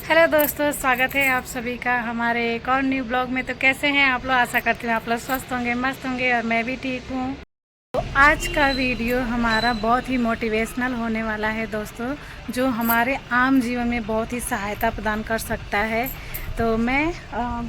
Hello दोस्तों, स्वागत है आप सभी का हमारे एक और न्यू ब्लॉग में। तो कैसे हैं आप लोग? आशा करती हूँ आप लोग स्वस्थ होंगे, मस्त होंगे और मैं भी ठीक हूँ। तो आज का वीडियो हमारा बहुत ही मोटिवेशनल होने वाला है दोस्तों, जो हमारे आम जीवन में बहुत ही सहायता प्रदान कर सकता है। तो मैं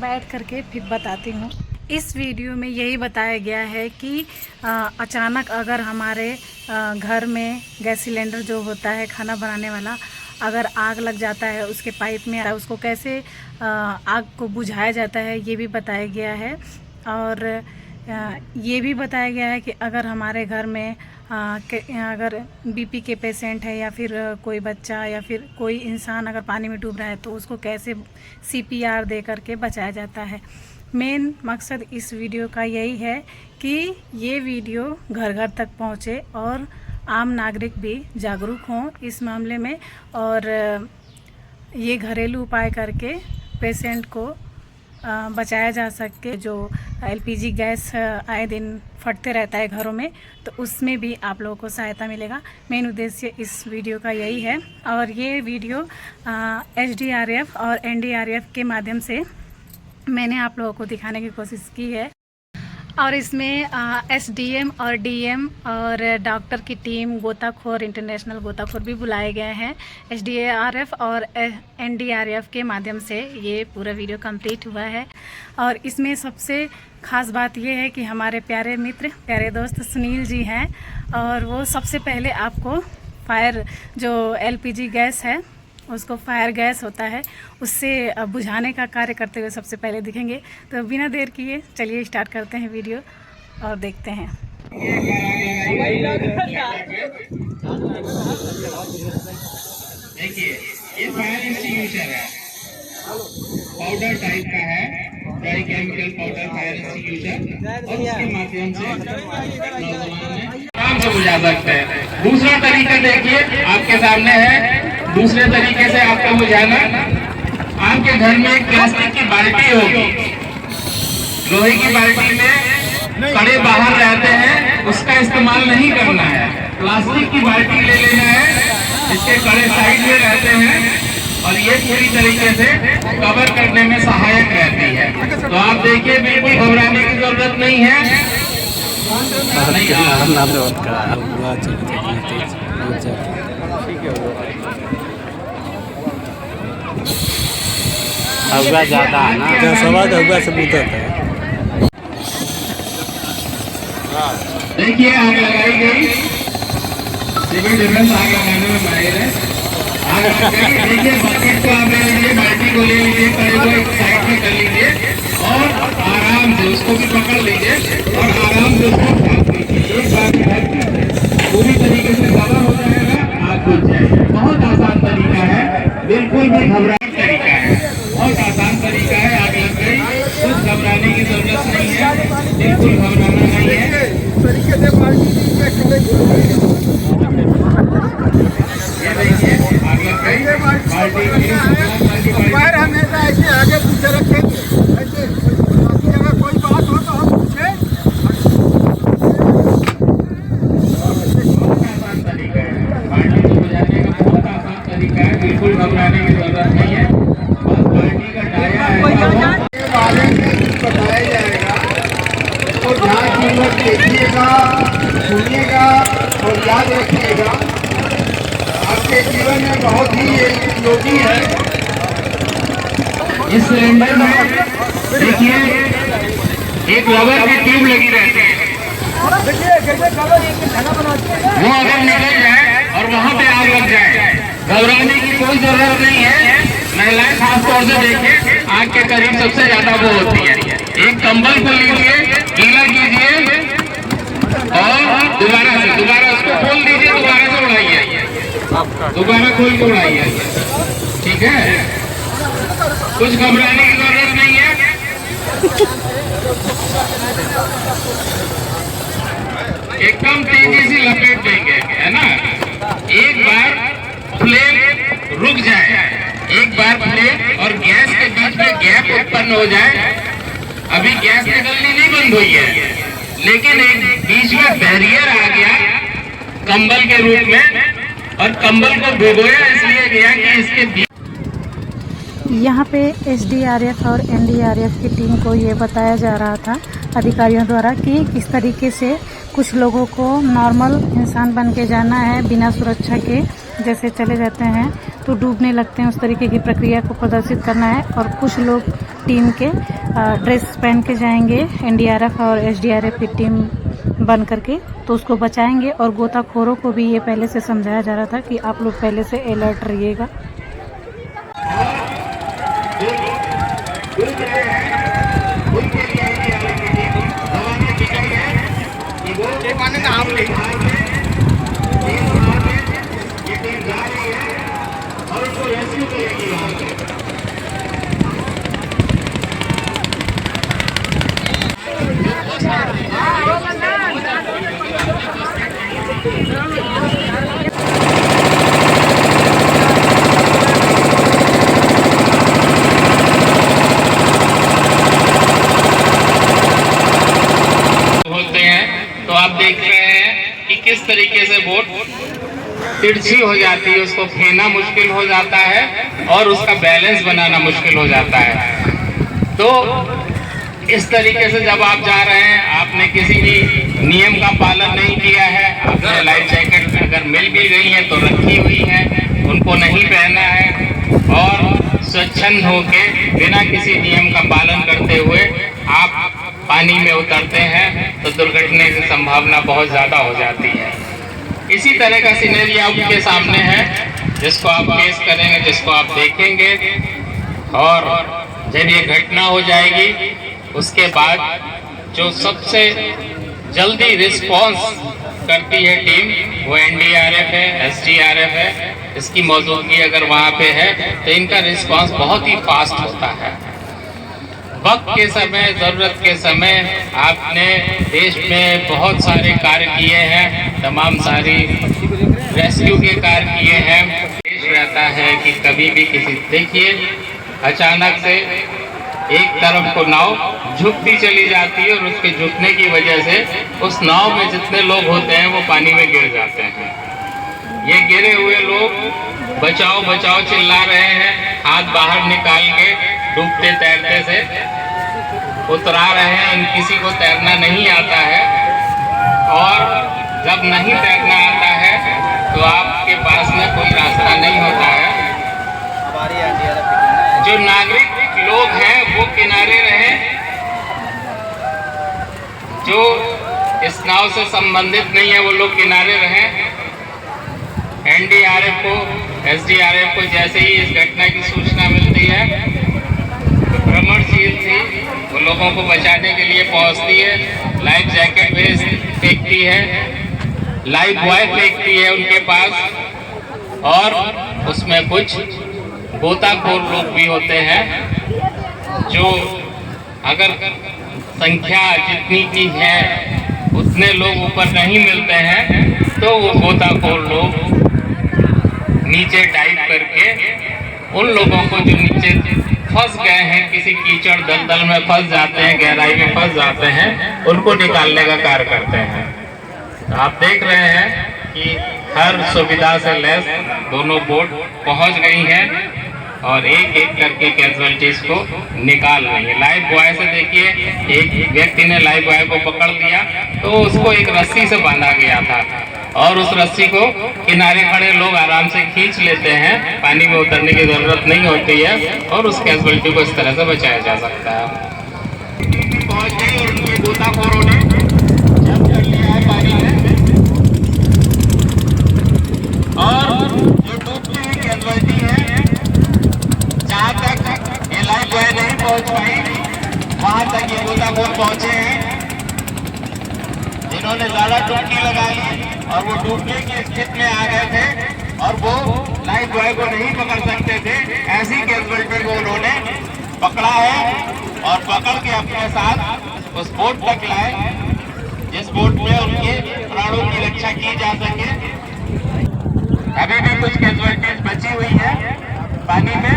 बैठ करके फिर बताती हूँ। इस वीडियो में यही बताया गया है कि अचानक अगर हमारे घर में गैस सिलेंडर जो होता है खाना बनाने वाला, अगर आग लग जाता है उसके पाइप में, उसको कैसे आग को बुझाया जाता है ये भी बताया गया है। और ये भी बताया गया है कि अगर हमारे घर में अगर बीपी के पेशेंट है या फिर कोई बच्चा या फिर कोई इंसान अगर पानी में डूब रहा है तो उसको कैसे सीपीआर दे करके बचाया जाता है। मेन मकसद इस वीडियो का यही है कि ये वीडियो घर घर तक पहुँचे और आम नागरिक भी जागरूक हों इस मामले में, और ये घरेलू उपाय करके पेशेंट को बचाया जा सके। जो एलपीजी गैस आए दिन फटते रहता है घरों में, तो उसमें भी आप लोगों को सहायता मिलेगा। मेन उद्देश्य इस वीडियो का यही है। और ये वीडियो एसडीआरएफ और एनडीआरएफ के माध्यम से मैंने आप लोगों को दिखाने की कोशिश की है। और इसमें एसडीएम और डीएम और डॉक्टर की टीम, गोताखोर, इंटरनेशनल गोताखोर भी बुलाए गए हैं। एसडीआरएफ और एनडीआरएफ के माध्यम से ये पूरा वीडियो कंप्लीट हुआ है। और इसमें सबसे ख़ास बात ये है कि हमारे प्यारे मित्र, प्यारे दोस्त सुनील जी हैं, और वो सबसे पहले आपको फायर जो एलपीजी गैस है उसको फायर गैस होता है उससे बुझाने का कार्य करते हुए सबसे पहले दिखेंगे। तो बिना देर किए चलिए स्टार्ट करते हैं वीडियो और देखते हैं। देखिए, ये फायर एक्सटिंग्विशर है, पाउडर टाइप का है, dry chemical powder fire extinguisher, और उसके माध्यम से आराम से बुझा सकते हैं। दूसरा तरीका देखिए आपके सामने है। दूसरे तरीके से आपको बुझाना, आपके घर में एक प्लास्टिक की बाल्टी होगी, लोहे की बाल्टी में कड़े बाहर रहते हैं, उसका इस्तेमाल नहीं करना है। प्लास्टिक की बाल्टी ले लेना है, इसके कड़े साइड में रहते हैं और ये पूरी तरीके से कवर करने में सहायक रहती है। तो आप देखिए, बिल्कुल घबराने की जरूरत नहीं है। हवा ज्यादा है ना, जो सवाल हवा से पूछता है। देखिए, आग लगाई गई, सिविल डिफेंस आग लगाने में माहिर है। आग लगाई, देखिए बकेट को आप ले लीजिए, बाल्टी को ले लीजिए, कड़े को एक साइड में कर लीजिए और आराम से उसको भी पकड़ लीजिए और आराम से उसको ढक लीजिए। एक बार ढक लीजिए, पूरी तरीके से कवर हो जाएगा, आग बुझ जाएगी। बहुत आसान तरीका है, बिल्कुल भी घबराने तरीका है, बहुत आसान तरीका है। आग लग गई, कुछ घबराने की जरूरत नहीं है, बिल्कुल घबराना नहीं है। ये देखिए, आग लग गई, पैर हमेशा ऐसे आगे पीछे रखेंगे, ऐसे अगर कोई बात हो तो हम पूछे। बहुत आसान तरीका है, बाल्टी को बुझाने का बहुत आसान तरीका है, बिल्कुल घबराने की जरूरत नहीं है। बस बाल्टी का डाया है के बारे में बताया जाएगा, तो ध्यानपूर्वक देखिएगा, सुनिएगा और याद रखिएगा। आपके जीवन में बहुत ही उपयोगी है। इस सिलेंडर में देखिए एक रबर की ट्यूब लगी रहती है, वो अगर निकल जाए और वहाँ पे आग लग जाए, घबराने की कोई जरूरत नहीं है। महिलाएं खास तौर से देखिए, आग के करीब सबसे ज्यादा वो होती है। एक कंबल को लीजिए, गीला कीजिए और दोबारा उसको खोल दीजिए, दोबारा से उड़ाइए, दोबारा खोल के उड़ाइए। ठीक है, कुछ घबराने की जरूरत नहीं है। एकदम तेजी से लपेट देंगे, है ना। एक बार फ्लेम रुक जाए, एक बार फ्लेम और गैस के बीच में गैप उत्पन्न हो जाए। अभी गैस निकलनी नहीं बंद हुई है, लेकिन एक बीच में बैरियर आ गया कंबल के रूप में, और कंबल को भिगोया इसलिए गया कि इसके यहाँ पे एसडीआरएफ और एनडीआरएफ की टीम को ये बताया जा रहा था अधिकारियों द्वारा कि किस तरीके से कुछ लोगों को नॉर्मल इंसान बन के जाना है, बिना सुरक्षा के जैसे चले जाते हैं तो डूबने लगते हैं, उस तरीके की प्रक्रिया को प्रदर्शित करना है। और कुछ लोग टीम के ड्रेस पहन के जाएंगे, एनडीआरएफ और एसडीआरएफ की टीम बन करके, तो उसको बचाएंगे। और गोताखोरों को भी ये पहले से समझाया जा रहा था कि आप लोग पहले से अलर्ट रहिएगा। होते हैं तो आप देख रहे हैं कि किस तरीके से बोट तिरछी हो जाती है, उसको फेंना मुश्किल हो जाता है और उसका बैलेंस बनाना मुश्किल हो जाता है। तो इस तरीके से जब आप जा रहे हैं, आपने किसी भी नियम का पालन नहीं किया है, आपने लाइफ जैकेट अगर मिल भी गई है तो रखी हुई है, उनको नहीं पहना है और स्वच्छंद होके बिना किसी नियम का पालन करते हुए आप पानी में उतरते हैं तो दुर्घटना की संभावना बहुत ज़्यादा हो जाती है। इसी तरह का सिनेरियो आपके सामने है जिसको आप फेस करेंगे, जिसको आप देखेंगे। और जब ये घटना हो जाएगी उसके बाद जो सबसे जल्दी रिस्पॉन्स करती है टीम वो एनडीआरएफ है, एसडीआरएफ है। इसकी मौजूदगी अगर वहाँ पे है तो इनका रिस्पॉन्स बहुत ही फास्ट होता है। वक्त के समय, ज़रूरत के समय आपने देश में बहुत सारे कार्य किए हैं, तमाम सारी रेस्क्यू के कार्य किए हैं। देश रहता है कि कभी भी किसी, देखिए अचानक से एक तरफ को नाव झुकती चली जाती है और उसके झुकने की वजह से उस नाव में जितने लोग होते हैं वो पानी में गिर जाते हैं। ये गिरे हुए लोग बचाओ बचाओ चिल्ला रहे हैं, हाथ बाहर निकाल के डूबते तैरते से उतरा रहे हैं। इन किसी को तैरना नहीं आता है और जब नहीं तैरना आता है तो आपके पास में कोई रास्ता नहीं होता है। जो नागरिक लोग हैं वो किनारे रहे, जो इस नाव से संबंधित नहीं है वो लोग किनारे रहे। एनडीआरएफ को, एसडीआरएफ को जैसे ही इस घटना की सूचना मिलती है तो भ्रमणशील थी, वो लोगों को बचाने के लिए पहुंचती है, लाइफ जैकेट भेज फेंकती है, लाइफ बॉय फेंकती है उनके पास। और उसमें कुछ गोताखोर लोग भी होते हैं जो अगर संख्या जितनी की है उतने लोग ऊपर नहीं मिलते हैं तो वो गोताखोर लोग नीचे डाइव करके उन लोगों को जो नीचे फंस गए हैं, किसी कीचड़ दलदल में फंस जाते हैं, गहराई में फंस जाते हैं, उनको निकालने का कार्य करते हैं। तो आप देख रहे हैं कि हर सुविधा से लैस दोनों बोट पहुंच गई हैं और एक एक करके कैजुअलिटीज को निकाल रही है। लाइफ बॉय से देखिए, एक व्यक्ति ने लाइफ बॉय को पकड़ लिया तो उसको एक रस्सी से बांधा गया था और उस रस्सी को किनारे खड़े लोग आराम से खींच लेते हैं, पानी में उतरने की जरूरत नहीं होती है और उस कैजुअलिटी को इस तरह से बचाया जा सकता है। पहुंच गई और उनके गोताखोरों ने जब कर लिया है पानी में और जो डूबती हुई कैजुअलिटी है, जहाँ तक ये लाइफ बॉय नहीं पहुंच पाई वहां तक ये गोताखोर पहुंचे हैं जिन्होंने ज्यादा डुबकी लगा ली और वो डूबने की स्थिति में आ गए थे और वो लाइफ बॉय को नहीं पकड़ सकते थे। ऐसी कैजुअलिटी को उन्होंने पकड़ा है और पकड़ के अपने साथ उस बोट तक लाए जिस बोट में उनके प्राणों की रक्षा की जा सके। अभी भी कुछ कैजुअलिटीज बची हुई है पानी में।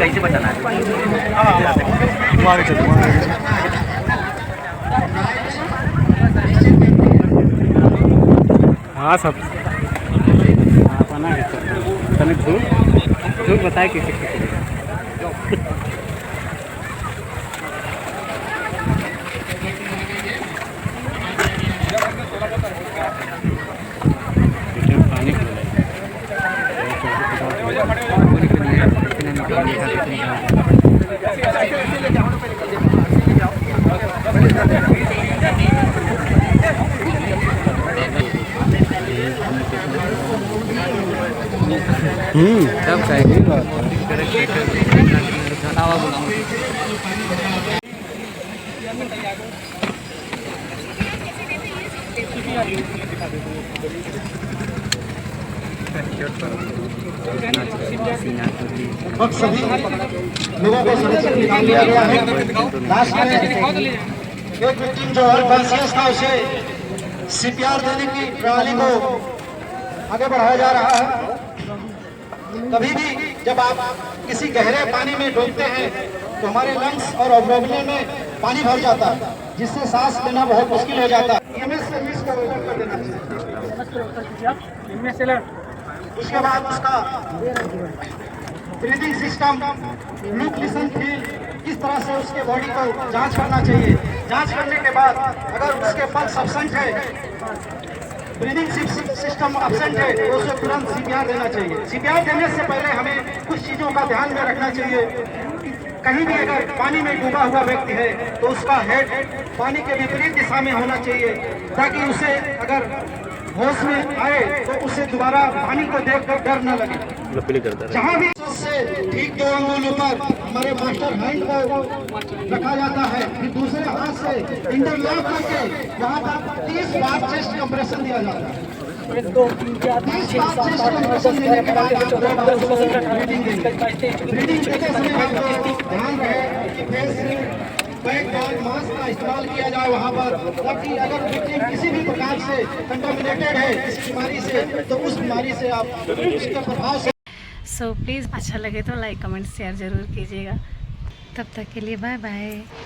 कैसे बचाना है? हाँ सब अपना तनिक झूठ बताए किसी को पानी सब कहेंगे अब सभी लोगों को सुरक्षित निकाल लिया गया है। लास्ट में एक विक्टिम जो अनकॉन्शियस था उसे सीपीआर देने की प्रणाली को आगे बढ़ाया जा रहा है। कभी भी जब आप किसी गहरे पानी में डूबते हैं तो हमारे लंग्स और ऑब्जॉर्बने में पानी भर जाता है, जिससे सांस लेना बहुत मुश्किल हो जाता है। ईएमएस सर्विस को ओपन कर देना चाहिए। उसके बाद उसका breathing system, look, listen, feel, किस तरह से उसके बॉडी को जांच करना चाहिए। जांच करने के बाद अगर उसके पल्स एब्सेंट है, ब्रीदिंग सिस्टम एब्सेंट है, तो उसे तुरंत सीपीआर देना चाहिए। सीपीआर देने से पहले हमें कुछ चीज़ों का ध्यान में रखना चाहिए। कहीं भी अगर पानी में डूबा हुआ व्यक्ति है तो उसका हेड पानी के विपरीत दिशा में होना चाहिए, ताकि उसे अगर होश में आए तो उसे दोबारा पानी को देखकर डर न लगे। जहाँ भी से ठीक 2 अंगुलों पर हमारे मास्टर हैंड को रखा जाता है, फिर दूसरे हाथ से इंटरलॉक करके यहाँ पर 30 बार चेस्ट कंप्रेशन दिया जाता है। 30 बार चेस्ट कंप्रेशन देने के बाद आप 2 बार ब्रीदिंग देंगे। ब्रीदिंग देते समय आपको ध्यान रहे कि फेस बैक बैग मास्क का इस्तेमाल किया जाए वहाँ पर, ताकि अगर विक्टिम किसी भी प्रकार से कंटामिनेटेड है किसी बीमारी से, तो उस बीमारी से आप उसके प्रभाव से। सो प्लीज़ अच्छा लगे तो लाइक कमेंट शेयर ज़रूर कीजिएगा। तब तक के लिए बाय बाय।